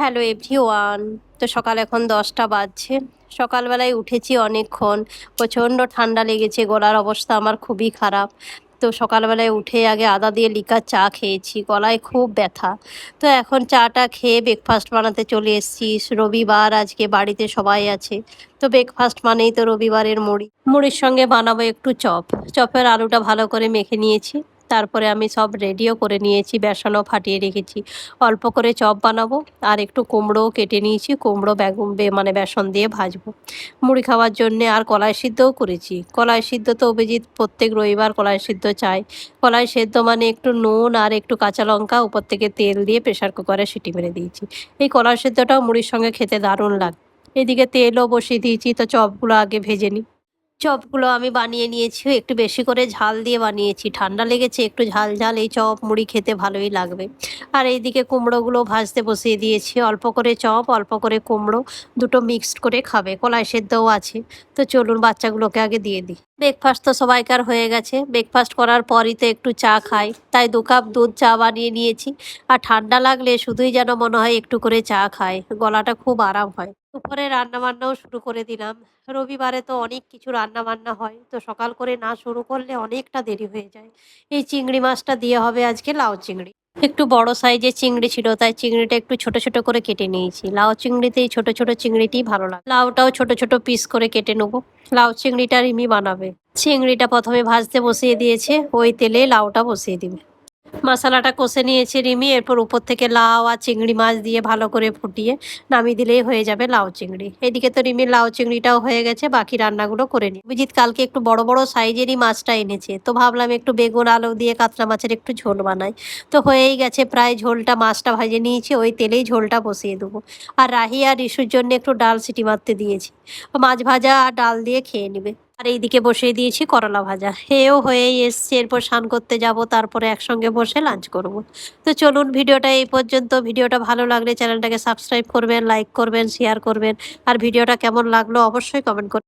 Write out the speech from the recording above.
Hello everyone. তো সকাল এখন 10টা বাজছে। সকালবেলায় উঠেছি অনেকক্ষণ। প্রচণ্ড ঠান্ডা লেগেছে, গলার অবস্থা আমার খুবই খারাপ। তো সকালবেলায় উঠে আগে আদা দিয়ে লিকার চা খেয়েছি, গলায় খুব ব্যথা। তো এখন চাটা খেয়ে ব্রেকফাস্ট বানাতে চলে এসেছি। রবিবার, আজকে বাড়িতে সবাই আছে। তো ব্রেকফাস্ট মানেই তো রবিবারের মুড়ি। মুড়ির সঙ্গে বানাবো একটু চপ। চপের আলুটা ভালো করে মেখে নিয়েছি। তারপরে আমি সব রেডিও করে নিয়েছি, বেসনও ফাটিয়ে রেখেছি। অল্প করে চপ বানাবো। আর একটু কুমড়োও কেটে নিয়েছি, কুমড়ো মানে বেসন দিয়ে ভাজবো মুড়ি খাওয়ার জন্যে। আর কলাই সিদ্ধও করেছি। কলাই সিদ্ধ তো অভিজিৎ প্রত্যেক রবিবার কলাই সিদ্ধ চায়। কলাই সেদ্ধ মানে একটু নুন আর একটু কাঁচা লঙ্কা উপর থেকে তেল দিয়ে প্রেশার কুকারে সিটি মেরে দিয়েছি। এই কলাই সিদ্ধটাও মুড়ির সঙ্গে খেতে দারুণ লাগে। এদিকে তেলও বসিয়ে দিয়েছি, তো চপগুলো আগে ভেজে নিই। চপগুলো আমি বানিয়ে নিয়েছি, একটু বেশি করে ঝাল দিয়ে বানিয়েছি। ঠান্ডা লেগেছে, একটু ঝাল ঝাল এই চপ মুড়ি খেতে ভালোই লাগবে। আর এইদিকে কুমড়োগুলো ভাজতে বসিয়ে দিয়েছি। অল্প করে চপ, অল্প করে কুমড়ো, দুটো মিক্সড করে খাবে। কলাই সেদ্ধও আছে। তো চলুন বাচ্চাগুলোকে আগে দিয়ে দিই। ব্রেকফাস্ট তো সবাইকার হয়ে গেছে। ব্রেকফাস্ট করার পরই তো একটু চা খাই, তাই 2 কাপ দুধ চা বানিয়ে নিয়েছি। আর ঠান্ডা লাগলে শুধুই যেন মনে হয় একটু করে চা খায়, গলাটা খুব আরাম হয়। দুপুরে রান্নাবান্নাও শুরু করে দিলাম। রবিবারে তো অনেক কিছু রান্না বান্না হয়, তো সকাল করে না শুরু করলে অনেকটা দেরি হয়ে যায়। এই চিংড়ি মাছটা দিয়ে হবে আজকে লাউ চিংড়ি। একটু বড় সাইজের চিংড়ি ছিল, তাই চিংড়িটা একটু ছোট ছোট করে কেটে নিয়েছি। লাউ চিংড়িতে এই ছোট ছোট চিংড়িটিই ভালো লাগে। লাউটাও ছোট ছোট পিস করে কেটে নেবো। লাউ চিংড়িটা রিমি বানাবে। চিংড়িটা প্রথমে ভাজতে বসিয়ে দিয়েছে, ওই তেলে লাউটা বসিয়ে দিবে। মশলাটা কষে নিয়েছে রিমি, এরপর উপর থেকে লাউ আর চিংড়ি মাছ দিয়ে ভালো করে ফুটিয়ে নামিয়ে দিলেই হয়ে যাবে লাউ চিংড়ি। এদিকে তো রিমির লাউ চিংড়িটাও হয়ে গেছে, বাকি রান্নাগুলো করে নিই। অভিজিৎ কালকে একটু বড় বড় সাইজেরই মাছটা এনেছে, তো ভাবলাম একটু বেগুন আলু দিয়ে কাতলা মাছের একটু ঝোল বানাই। তো হয়েই গেছে প্রায় ঝোলটা, মাছটা ভেজে নিয়েছি, ওই তেলেই ঝোলটা বসিয়ে দেবো। আর রাহি আর রিশুর জন্য একটু ডাল সিটি মারতে দিয়েছি। মাছ ভাজা আর ডাল দিয়ে খেয়ে নেবে। আর এইদিকে বসিয়ে দিয়েছি করলা ভাজা, এও হয়েই এসছে। এরপর স্নান করতে যাব, তারপরে একসঙ্গে বসে লাঞ্চ করব। তো চলুন ভিডিওটা এই পর্যন্ত। ভিডিওটা ভালো লাগলে চ্যানেলটাকে সাবস্ক্রাইব করবেন, লাইক করবেন, শেয়ার করবেন। আর ভিডিওটা কেমন লাগলো অবশ্যই কমেন্ট করবেন।